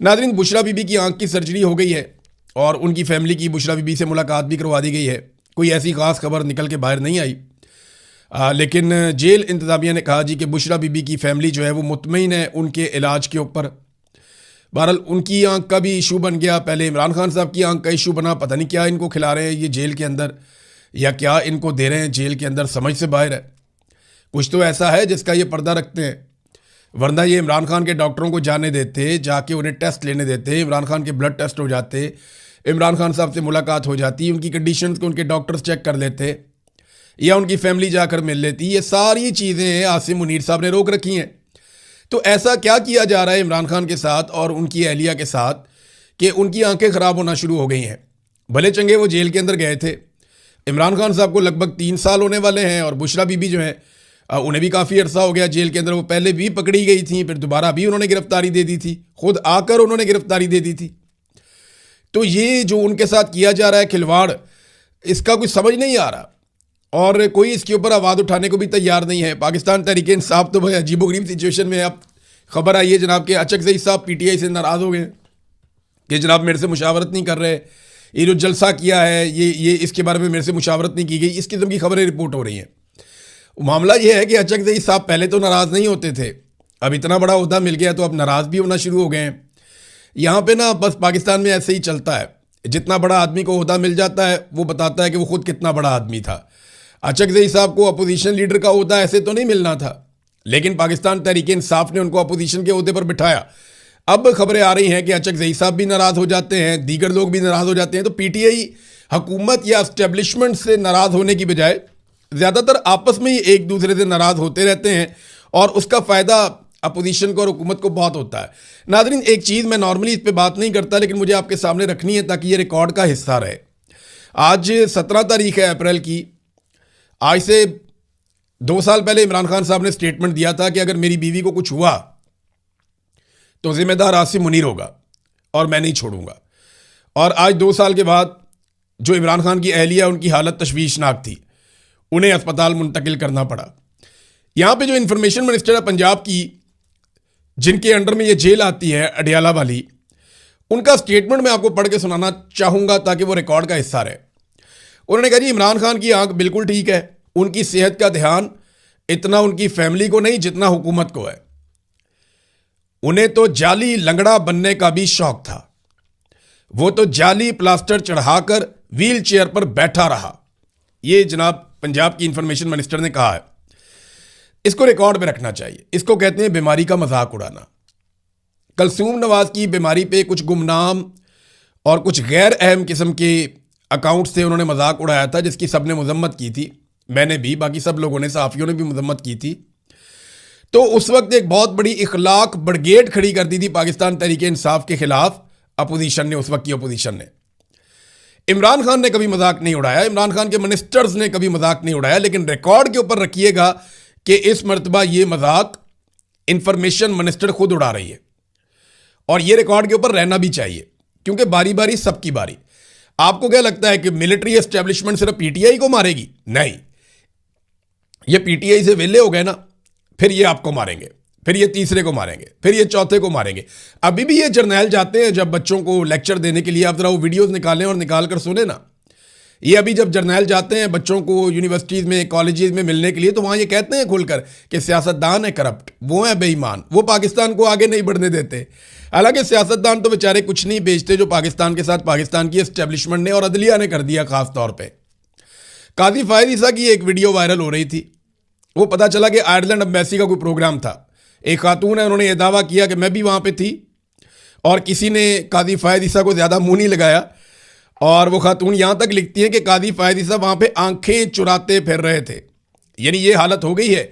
नाज़रीन, बुशरा बीबी की आंख की सर्जरी हो गई है और उनकी फैमिली की बुशरा बीबी से मुलाकात भी करवा दी गई है। कोई ऐसी ख़ास खबर निकल के बाहर नहीं आई, लेकिन जेल इंतज़ामिया ने कहा जी कि बुशरा बीबी की फैमिली जो है वो मुतमईन है उनके इलाज के ऊपर। बहरहाल उनकी आंख का भी इशू बन गया, पहले इमरान खान साहब की आंख का इशू बना। पता नहीं क्या इनको खिला रहे हैं ये जेल के अंदर, या क्या इनको दे रहे हैं जेल के अंदर, समझ से बाहर है। कुछ तो ऐसा है जिसका ये पर्दा रखते हैं, वरना ये इमरान खान के डॉक्टरों को जाने देते, जाके उन्हें टेस्ट लेने देते, इमरान खान के ब्लड टेस्ट हो जाते, इमरान खान साहब से मुलाकात हो जाती, उनकी कंडीशंस को उनके डॉक्टर्स चेक कर लेते, या उनकी फैमिली जाकर मिल लेती। ये सारी चीज़ें आसिम मुनीर साहब ने रोक रखी हैं। तो ऐसा क्या किया जा रहा है इमरान खान के साथ और उनकी अहलिया के साथ कि उनकी आंखें ख़राब होना शुरू हो गई हैं। भले चंगे वो जेल के अंदर गए थे, इमरान खान साहब को लगभग 3 साल होने वाले हैं, और बुशरा बीबी जो है उन्हें भी काफ़ी अरसा हो गया जेल के अंदर। वो पहले भी पकड़ी गई थी, फिर दोबारा भी उन्होंने गिरफ्तारी दे दी थी, खुद आकर उन्होंने गिरफ्तारी दे दी थी। तो ये जो उनके साथ किया जा रहा है खिलवाड़, इसका कुछ समझ नहीं आ रहा और कोई इसके ऊपर आवाज़ उठाने को भी तैयार नहीं है। पाकिस्तान तहरीक इंसाफ तो भाई अजीबोगरीब सिचुएशन में है। अब खबर आई है जनाब के अचकज़ई साहब PTI से नाराज़ हो गए कि जनाब मेरे से मुशावरत नहीं कर रहे, ये जो जलसा किया है ये इसके बारे में मेरे से मुशावरत नहीं की गई, इस किस्म की खबरें रिपोर्ट हो रही हैं। मामला ये है कि अचकज़ई साहब पहले तो नाराज़ नहीं होते थे, अब इतना बड़ा ओहदा मिल गया तो अब नाराज़ भी होना शुरू हो गए हैं। यहाँ पे ना बस पाकिस्तान में ऐसे ही चलता है, जितना बड़ा आदमी को ओहदा मिल जाता है वो बताता है कि वो खुद कितना बड़ा आदमी था। अचकज़ई साहब को अपोजिशन लीडर का ओहदा ऐसे तो नहीं मिलना था, लेकिन पाकिस्तान तहरीक इंसाफ ने उनको अपोजिशन के ओहदे पर बिठाया। अब खबरें आ रही हैं कि अचकज़ई साहब भी नाराज़ हो जाते हैं, दीगर लोग भी नाराज़ हो जाते हैं। तो PTI हुकूमत या एस्टेब्लिशमेंट से नाराज़ होने की बजाय ज़्यादातर आपस में ही एक दूसरे से नाराज़ होते रहते हैं और उसका फ़ायदा अपोजिशन को और हुकूमत को बहुत होता है। नाज़रीन, एक चीज़ मैं नॉर्मली इस पर बात नहीं करता, लेकिन मुझे आपके सामने रखनी है ताकि ये रिकॉर्ड का हिस्सा रहे। आज 17 तारीख है अप्रैल की। आज से 2 साल पहले इमरान खान साहब ने स्टेटमेंट दिया था कि अगर मेरी बीवी को कुछ हुआ तो ज़िम्मेदार आसिम मुनीर होगा और मैं नहीं छोड़ूंगा। और आज 2 साल के बाद जो इमरान खान की अहलिया, उनकी हालत तशवीशनाक थी, उन्हें अस्पताल मुंतकिल करना पड़ा। यहाँ पे जो इंफॉर्मेशन मिनिस्टर है पंजाब की, जिनके अंडर में ये जेल आती है अडियाला वाली, उनका स्टेटमेंट मैं आपको पढ़ के सुनाना चाहूँगा ताकि वो रिकॉर्ड का हिस्सा रहे। उन्होंने कहा जी इमरान खान की आंख बिल्कुल ठीक है, उनकी सेहत का ध्यान इतना उनकी फैमिली को नहीं जितना हुकूमत को है। उन्हें तो जाली लंगड़ा बनने का भी शौक था, वो तो जाली प्लास्टर चढ़ाकर व्हील चेयर पर बैठा रहा। ये जनाब पंजाब की इंफॉर्मेशन मिनिस्टर ने कहा है। इसको रिकॉर्ड में रखना चाहिए। इसको कहते हैं बीमारी का मजाक उड़ाना। कलसूम नवाज की बीमारी पे कुछ गुमनाम और कुछ गैर अहम किस्म के अकाउंट से उन्होंने मजाक उड़ाया था, जिसकी सबने मजम्मत की थी, मैंने भी, बाकी सब लोगों ने, सहाफ़ियों ने भी मजम्मत की थी। तो उस वक्त एक बहुत बड़ी इखलाक ब्रिगेड खड़ी कर दी थी पाकिस्तान तहरीक इंसाफ के खिलाफ अपोजिशन ने, उस वक्त की अपोजिशन ने। इमरान खान ने कभी मजाक नहीं उड़ाया, इमरान खान के मिनिस्टर्स ने कभी मजाक नहीं उड़ाया, लेकिन रिकॉर्ड के ऊपर रखिएगा कि इस मरतबा ये मजाक इंफॉर्मेशन मिनिस्टर खुद उड़ा रही है, और ये रिकॉर्ड के ऊपर रहना भी चाहिए, क्योंकि बारी बारी सबकी बारी। आपको क्या लगता है कि मिलिट्री एस्टेब्लिशमेंट सिर्फ PTI को मारेगी? नहीं, ये PTI से वेले हो गए ना, फिर ये आपको मारेंगे, फिर ये तीसरे को मारेंगे, फिर ये चौथे को मारेंगे। अभी भी ये जर्नैल जाते हैं जब बच्चों को लेक्चर देने के लिए, आप जरा वो वीडियोस निकालें और निकाल कर सुने ना। ये अभी जब जर्नैल जाते हैं बच्चों को यूनिवर्सिटीज़ में, कॉलेजेस में मिलने के लिए, तो वहाँ ये कहते हैं खुलकर कि सियासतदान है करप्ट, वो है बेईमान, वो पाकिस्तान को आगे नहीं बढ़ने देते। हालांकि सियासतदान तो बेचारे कुछ नहीं बेचते जो पाकिस्तान के साथ पाकिस्तान की एस्टेब्लिशमेंट ने और अदलिया ने कर दिया। खास तौर पे काजी फायद ईसा की एक वीडियो वायरल हो रही थी, वो पता चला कि आयरलैंड एम्बेसी का कोई प्रोग्राम था। एक खातून है, उन्होंने ये दावा किया कि मैं भी वहाँ पे थी, और किसी ने काजी फायद ईसा को ज़्यादा मुँह नहीं लगाया, और वो खातून यहाँ तक लिखती है कि काजी फायद ईसा वहाँ पे आंखें चुराते फिर रहे थे। यानी ये हालत हो गई है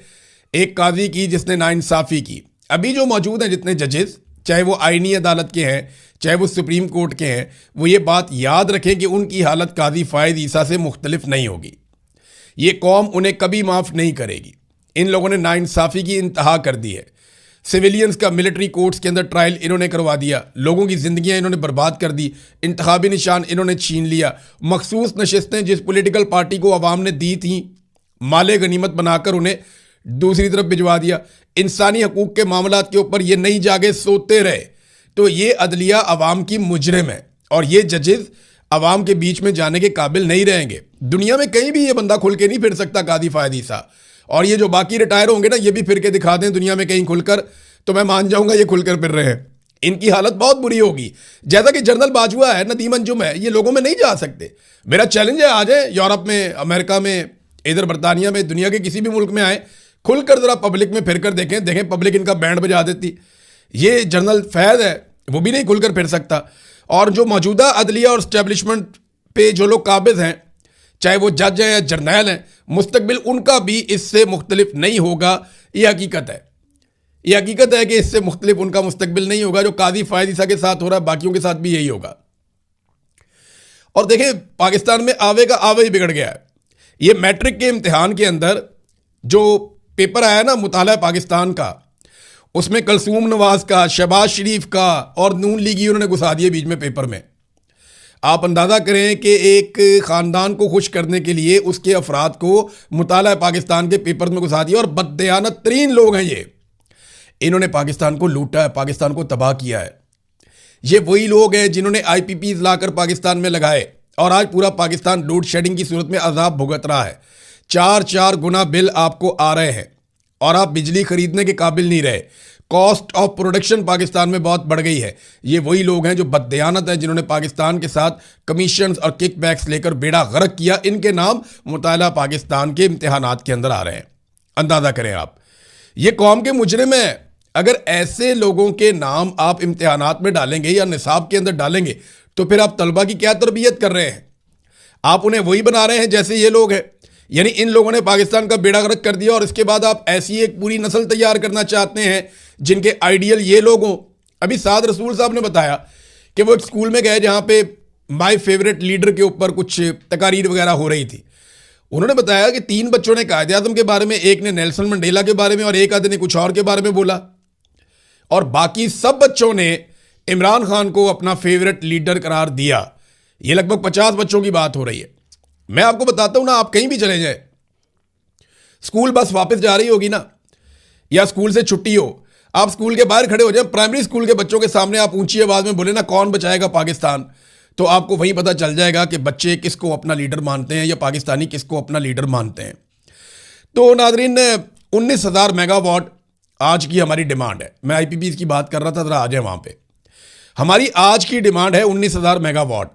एक काजी की जिसने नाइंसाफ़ी की। अभी जो मौजूद हैं जितने जजेस, चाहे वो आईनी अदालत के हैं, चाहे वो सुप्रीम कोर्ट के हैं, वो ये बात याद रखें कि उनकी हालत काजी फायद ईसा से मुख्तलिफ नहीं होगी। ये कौम उन्हें कभी माफ़ नहीं करेगी। इन लोगों ने नाइंसाफ़ी की इंतहा कर दी है। सिविलियंस का मिलिट्री कोर्ट्स के अंदर ट्रायल इन्होंने करवा दिया, लोगों की ज़िंदगियाँ इन्होंने बर्बाद कर दी, इंतखाबी निशान इन्होंने छीन लिया। मखसूस नशस्तें जिस पॉलिटिकल पार्टी को अवाम ने दी थी, माले गनीमत बनाकर उन्हें दूसरी तरफ भिजवा दिया। इंसानी हकूक़ के मामलात के ऊपर ये नहीं जागे सोते रहे, तो ये अदलिया अवाम की मुजरिम है और ये जजेस अवाम के बीच में जाने के काबिल नहीं रहेंगे। दुनिया में कहीं भी ये बंदा खुल के नहीं फिर सकता, कादी फायद ईसा। और ये जो बाकी रिटायर होंगे ना, ये भी फिर के दिखा दें दुनिया में कहीं खुलकर, तो मैं मान जाऊंगा ये खुलकर फिर रहे हैं। इनकी हालत बहुत बुरी होगी। जैसा कि जनरल बाजवा है, नदीम अंजुम है, ये लोगों में नहीं जा सकते। मेरा चैलेंज है, आ जाए यूरोप में, अमेरिका में, इधर बरतानिया में, दुनिया के किसी भी मुल्क में आए, खुलकर जरा पब्लिक में फिर कर देखें पब्लिक इनका बैंड बजा देती। ये जनरल फैज है, वो भी नहीं खुलकर फिर सकता। और जो मौजूदा अदलिया और स्टैब्लिशमेंट पे जो लोग काबिज हैं, चाहे वो जज हैं या जर्नैल हैं, मुस्तकबिल उनका भी इससे मुख्तलिफ नहीं होगा। ये हकीकत है, ये हकीकत है कि इससे मुख्तलिफ उनका मुस्तकबिल नहीं होगा। जो काजी फायद ईसा के साथ हो रहा है, बाकियों के साथ भी यही होगा। और देखें, पाकिस्तान में आवे का आवे ही बिगड़ गया है। ये मैट्रिक के इम्तिहान के अंदर जो पेपर आया ना मुताला पाकिस्तान का, उसमें कलसूम नवाज का, शहबाज शरीफ का और नून लीगी उन्होंने घुसा दिए बीच में पेपर में। आप अंदाज़ा करें कि एक ख़ानदान को खुश करने के लिए उसके अफराद को मुताला पाकिस्तान के पेपर में घुसा दिया। और बददयानत तरीन लोग हैं ये। इन्होंने पाकिस्तान को लूटा है, पाकिस्तान को तबाह किया है। ये वही लोग हैं जिन्होंने IPPs लाकर पाकिस्तान में लगाए और आज पूरा पाकिस्तान लोड शेडिंग की सूरत में अजाब भुगत रहा है। 4 गुना बिल आपको आ रहे हैं और आप बिजली खरीदने के काबिल नहीं रहे। कॉस्ट ऑफ प्रोडक्शन पाकिस्तान में बहुत बढ़ गई है। ये वही लोग हैं जो बददयानत है, जिन्होंने पाकिस्तान के साथ कमीशंस और किकबैक्स लेकर बेड़ा गर्क किया। इनके नाम मुताला पाकिस्तान के इम्तिहानात के अंदर आ रहे हैं। अंदाज़ा करें आप, ये कौम के मुजरिम है। अगर ऐसे लोगों के नाम आप इम्तिहानात में डालेंगे या निसाब के अंदर डालेंगे, तो फिर आप तलबा की क्या तरबियत कर रहे हैं? आप उन्हें वही बना रहे हैं जैसे ये लोग हैं। यानी इन लोगों ने पाकिस्तान का बेड़ा गर्क कर दिया और इसके बाद आप ऐसी एक पूरी नस्ल तैयार करना चाहते हैं जिनके आइडियल ये लोग हों। अभी साद रसूल साहब ने बताया कि वो एक स्कूल में गए जहाँ पे माय फेवरेट लीडर के ऊपर कुछ तकारीर वगैरह हो रही थी। उन्होंने बताया कि 3 बच्चों ने कायदे आज़म के बारे में, एक ने नेल्सन मंडेला के बारे में और एक आधे ने कुछ और के बारे में बोला। और बाकी सब बच्चों ने इमरान खान को अपना फेवरेट लीडर करार दिया। ये लगभग 50 बच्चों की बात हो रही है। मैं आपको बताता हूं ना, आप कहीं भी चले जाए, स्कूल बस वापस जा रही होगी ना, या स्कूल से छुट्टी हो, आप स्कूल के बाहर खड़े हो जाए, प्राइमरी स्कूल के बच्चों के सामने आप ऊंची आवाज में बोले ना, कौन बचाएगा पाकिस्तान, तो आपको वही पता चल जाएगा कि बच्चे किसको अपना लीडर मानते हैं या पाकिस्तानी किसको अपना लीडर मानते हैं। तो नाजरीन, 19,000 मेगावाट आज की हमारी डिमांड है। मैं IPPs की बात कर रहा था, जरा आ जाए वहां पे। हमारी आज की डिमांड है 19,000 मेगावाट।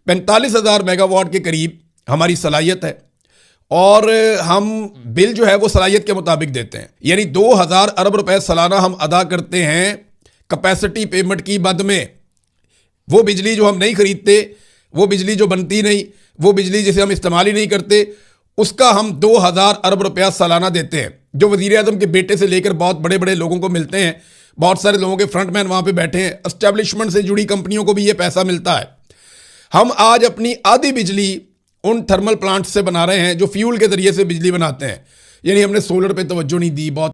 45,000 मेगावाट के करीब हमारी सलाहियत है और हम बिल जो है वो सलाहियत के मुताबिक देते हैं। यानी 2,000 अरब रुपए सालाना हम अदा करते हैं कैपेसिटी पेमेंट की मद में। वो बिजली जो हम नहीं खरीदते, वो बिजली जो बनती नहीं, वो बिजली जिसे हम इस्तेमाल ही नहीं करते, उसका हम 2,000 अरब रुपया सालाना देते हैं, जो वज़ीर आज़म के बेटे से लेकर बहुत बड़े बड़े लोगों को मिलते हैं। बहुत सारे लोगों के फ्रंटमैन वहाँ पे बैठे हैं। एस्टेब्लिशमेंट से जुड़ी कंपनियों को भी ये पैसा मिलता है। हम आज अपनी आधी बिजली उन थर्मल प्लांट से बना रहे हैं जो फ्यूल के ज़रिए से बिजली बनाते हैं। यानी हमने सोलर पे तवज्जो नहीं दी। बहुत